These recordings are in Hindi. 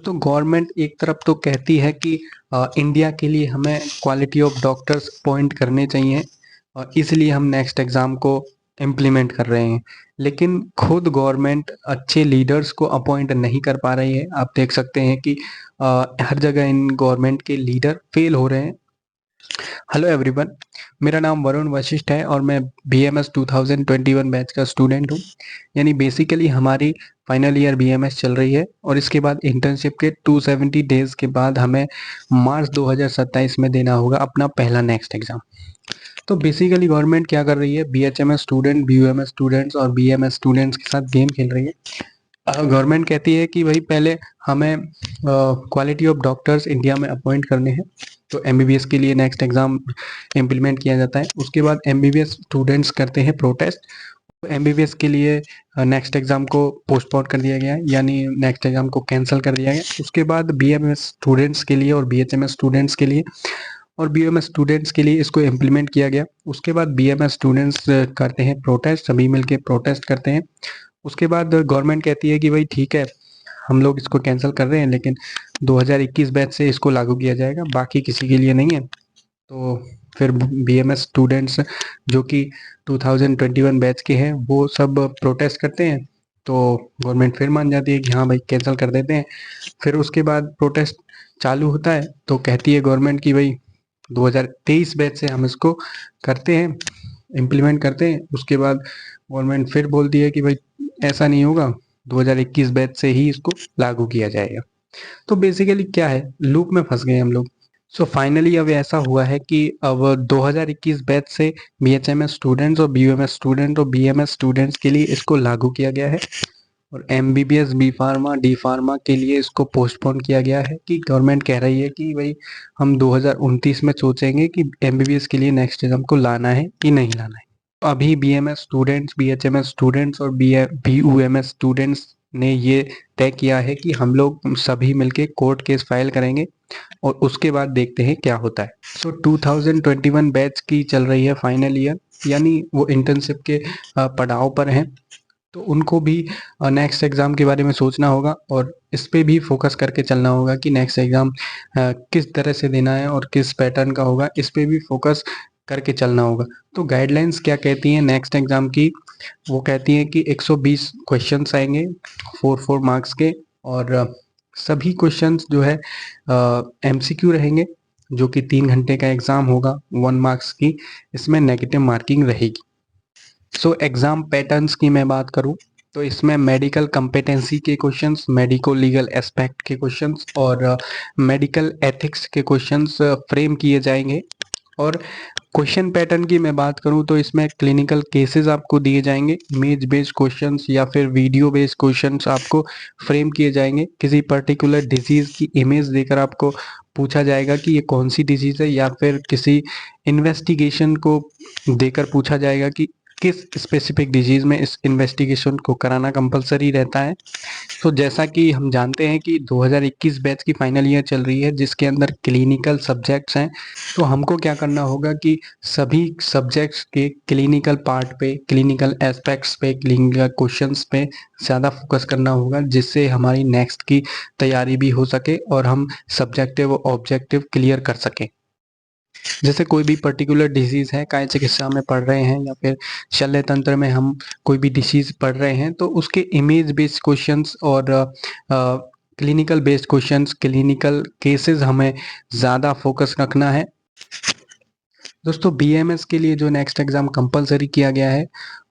तो गवर्नमेंट एक तरफ तो कहती है कि इंडिया के लिए हमें क्वालिटी ऑफ डॉक्टर्स अपॉइंट करने चाहिए और इसलिए हम नेक्स्ट एग्ज़ाम को इम्प्लीमेंट कर रहे हैं। लेकिन खुद गवर्नमेंट अच्छे लीडर्स को अपॉइंट नहीं कर पा रही है। आप देख सकते हैं कि हर जगह इन गवर्नमेंट के लीडर फेल हो रहे हैं। हेलो एवरीवन, मेरा नाम वरुण वशिष्ठ है और मैं बीएमएस 2021 बैच का स्टूडेंट हूँ। यानी बेसिकली हमारी फाइनल ईयर बीएमएस चल रही है और इसके बाद इंटर्नशिप के 270 डेज के बाद हमें मार्च 2027 में देना होगा अपना पहला नेक्स्ट एग्ज़ाम। तो बेसिकली गवर्नमेंट क्या कर रही है, बीएचएमएस स्टूडेंट, बीयूएमएस स्टूडेंट्स और बीएमएस स्टूडेंट्स के साथ गेम खेल रही है। गवर्नमेंट कहती है कि भाई पहले हमें क्वालिटी ऑफ डॉक्टर्स इंडिया में अपॉइंट करने हैं, तो एमबीबीएस के लिए नेक्स्ट एग्ज़ाम इम्प्लीमेंट किया जाता है। उसके बाद एमबीबीएस स्टूडेंट्स करते हैं प्रोटेस्ट, तो एमबीबीएस के लिए नेक्स्ट एग्ज़ाम को पोस्टपोन कर दिया गया है, यानी नेक्स्ट एग्ज़ाम को कैंसिल कर दिया गया। उसके बाद बीएमएस स्टूडेंट्स के लिए और बीएचएमएस स्टूडेंट्स के लिए और बीएमएस स्टूडेंट्स के लिए इसको इम्प्लीमेंट किया गया। उसके बाद बीएमएस स्टूडेंट्स करते हैं प्रोटेस्ट, सभी मिलके प्रोटेस्ट करते हैं। उसके बाद गवर्नमेंट कहती है कि भाई ठीक है, हम लोग इसको कैंसिल कर रहे हैं, लेकिन 2021 बैच से इसको लागू किया जाएगा, बाकी किसी के लिए नहीं है। तो फिर बीएमएस स्टूडेंट्स जो कि 2021 बैच के हैं वो सब प्रोटेस्ट करते हैं, तो गवर्नमेंट फिर मान जाती है कि हाँ भाई कैंसिल कर देते हैं। फिर उसके बाद प्रोटेस्ट चालू होता है, तो कहती है गवर्नमेंट कि भाई 2023 बैच से हम इसको करते हैं, इम्प्लीमेंट करते हैं। उसके बाद गवर्नमेंट फिर बोलती है कि भाई ऐसा नहीं होगा, 2021 बैच से ही इसको लागू किया जाएगा। तो बेसिकली क्या है, लूप में फंस गए हम लोग। सो फाइनली अब ऐसा हुआ है कि अब 2021 बैच से बीएचएमएस स्टूडेंट्स और बीयूएमएस स्टूडेंट और बीएमएस स्टूडेंट्स के लिए इसको लागू किया गया है और MBBS, B pharma, D pharma के लिए इसको पोस्टपोन किया गया है कि गवर्नमेंट कह रही है कि भाई हम 2029 में सोचेंगे कि एमबीबीएस के लिए नेक्स्ट एग्जाम को लाना है कि नहीं लाना है। अभी बीएमएस स्टूडेंट्स, बीएचएमएस स्टूडेंट्स और बीयूएमएस स्टूडेंट्स ने ये तय किया है कि हम लोग सभी मिलके कोर्ट केस फाइल करेंगे और उसके बाद देखते हैं क्या होता है। सो 2021 बैच की चल रही है फाइनल ईयर, यानी वो इंटर्नशिप के पड़ाव पर हैं, तो उनको भी नेक्स्ट एग्ज़ाम के बारे में सोचना होगा और इस पे भी फोकस करके चलना होगा कि नेक्स्ट एग्ज़ाम किस तरह से देना है और किस पैटर्न का होगा, इस पे भी फोकस करके चलना होगा। तो गाइडलाइंस क्या कहती हैं नेक्स्ट एग्ज़ाम की, वो कहती हैं कि 120 क्वेश्चंस आएंगे 4 मार्क्स के और सभी क्वेश्चंस जो है एमसीक्यू रहेंगे, जो कि 3 घंटे का एग्ज़ाम होगा 1 मार्क्स की, इसमें नेगेटिव मार्किंग रहेगी। सो एग्ज़ाम पैटर्न्स की मैं बात करूं तो इसमें मेडिकल कम्पिटेंसी के क्वेश्चंस, मेडिको लीगल एस्पेक्ट के क्वेश्चंस और मेडिकल एथिक्स के क्वेश्चंस फ्रेम किए जाएंगे। और क्वेश्चन पैटर्न की मैं बात करूं तो इसमें क्लिनिकल केसेस आपको दिए जाएंगे, इमेज बेस्ड क्वेश्चंस या फिर वीडियो बेस्ड क्वेश्चंस आपको फ्रेम किए जाएंगे। किसी पर्टिकुलर डिजीज़ की इमेज देकर आपको पूछा जाएगा कि ये कौन सी डिजीज़ है, या फिर किसी इन्वेस्टिगेशन को देकर पूछा जाएगा कि किस स्पेसिफिक डिजीज़ में इस इन्वेस्टिगेशन को कराना कंपलसरी रहता है। तो जैसा कि हम जानते हैं कि 2021 बैच की फाइनल ईयर चल रही है जिसके अंदर क्लिनिकल सब्जेक्ट्स हैं, तो हमको क्या करना होगा कि सभी सब्जेक्ट्स के क्लिनिकल पार्ट पे, क्लिनिकल एस्पेक्ट्स पे, क्लिनिकल क्वेश्चंस पे ज़्यादा फोकस करना होगा, जिससे हमारी नेक्स्ट की तैयारी भी हो सके और हम सब्जेक्टिव और ऑब्जेक्टिव क्लियर कर सकें। जैसे कोई भी पर्टिकुलर डिजीज़ है, काय चिकित्सा में पढ़ रहे हैं या फिर शल्य तंत्र में हम कोई भी डिसीज़ पढ़ रहे हैं, तो उसके इमेज बेस्ड क्वेश्चंस और clinical based questions, clinical cases हमें ज़्यादा फोकस रखना है। दोस्तों बीएमएस के लिए जो नेक्स्ट एग्ज़ाम कंपलसरी किया गया है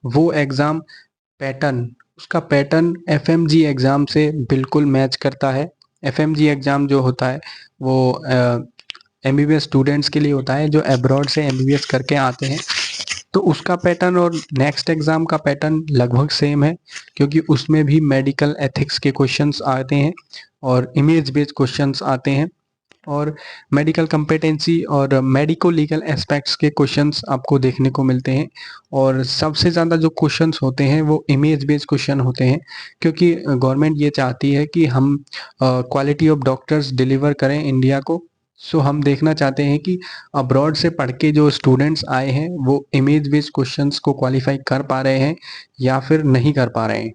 वो एग्ज़ाम पैटर्न, उसका पैटर्न एफएमजी एग्ज़ाम से बिल्कुल मैच करता है। एफएमजी एग्ज़ाम जो होता है वो एमबीबीएस स्टूडेंट्स के लिए होता है जो अब्रॉड से एमबीबीएस करके आते हैं, तो उसका पैटर्न और नेक्स्ट एग्ज़ाम का पैटर्न लगभग सेम है, क्योंकि उसमें भी मेडिकल एथिक्स के क्वेश्चंस आते हैं और इमेज बेस्ड क्वेश्चंस आते हैं और मेडिकल कम्पिटेंसी और मेडिको लीगल एस्पेक्ट्स के क्वेश्चंस आपको देखने को मिलते हैं। और सबसे ज़्यादा जो क्वेश्चंस होते हैं वो इमेज बेस्ड क्वेश्चन होते हैं, क्योंकि गवर्नमेंट ये चाहती है कि हम क्वालिटी ऑफ डॉक्टर्स डिलीवर करें इंडिया को। सो हम देखना चाहते हैं कि अब्रॉड से पढ़ के जो स्टूडेंट्स आए हैं वो इमेज बेस्ड क्वेश्चंस को क्वालिफाई कर पा रहे हैं या फिर नहीं कर पा रहे हैं।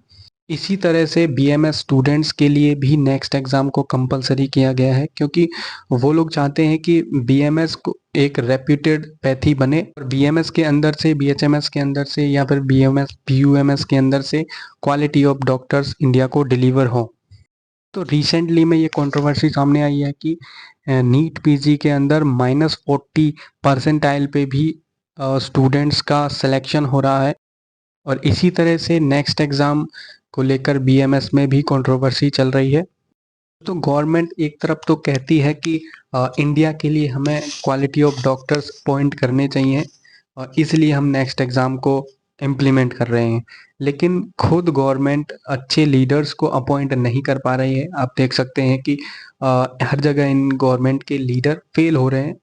इसी तरह से बीएमएस स्टूडेंट्स के लिए भी नेक्स्ट एग्ज़ाम को कंपलसरी किया गया है, क्योंकि वो लोग चाहते हैं कि बीएमएस को एक रेप्यूटेड पैथी बने और बीएमएस के अंदर से, बीएचएमएस के अंदर से या फिर बीएमएस पीयूएमएस के अंदर से क्वालिटी ऑफ डॉक्टर्स इंडिया को डिलीवर हो। तो रिसेंटली में ये कंट्रोवर्सी सामने आई है कि नीट पीजी के अंदर -40 परसेंटाइल पे भी स्टूडेंट्स का सिलेक्शन हो रहा है और इसी तरह से नेक्स्ट एग्ज़ाम को लेकर बीएमएस में भी कंट्रोवर्सी चल रही है। तो गवर्नमेंट एक तरफ तो कहती है कि इंडिया के लिए हमें क्वालिटी ऑफ डॉक्टर्स अपॉइंट करने चाहिए और इसलिए हम नेक्स्ट एग्ज़ाम को इम्प्लीमेंट कर रहे हैं, लेकिन खुद गवर्नमेंट अच्छे लीडर्स को अपॉइंट नहीं कर पा रही है। आप देख सकते हैं कि हर जगह इन गवर्नमेंट के लीडर फेल हो रहे हैं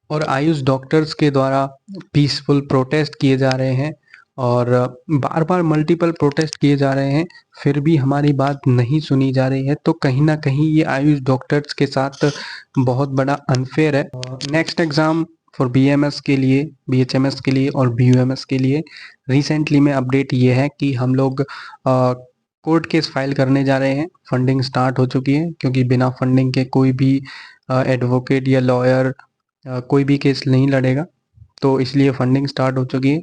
और आयुष डॉक्टर्स के द्वारा पीसफुल प्रोटेस्ट किए जा रहे हैं और बार बार मल्टीपल प्रोटेस्ट किए जा रहे हैं, फिर भी हमारी बात नहीं सुनी जा रही है। तो कहीं ना कहीं ये आयुष डॉक्टर्स के साथ बहुत बड़ा अनफेयर है। नेक्स्ट एग्ज़ाम फॉर बीएमएस के लिए, बीएचएमएस के लिए और बीयूएमएस के लिए रिसेंटली में अपडेट ये है कि हम लोग कोर्ट केस फाइल करने जा रहे हैं। फंडिंग स्टार्ट हो चुकी है, क्योंकि बिना फंडिंग के कोई भी एडवोकेट या लॉयर कोई भी केस नहीं लड़ेगा, तो इसलिए फंडिंग स्टार्ट हो चुकी है।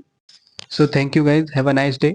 So thank you guys, have a nice day.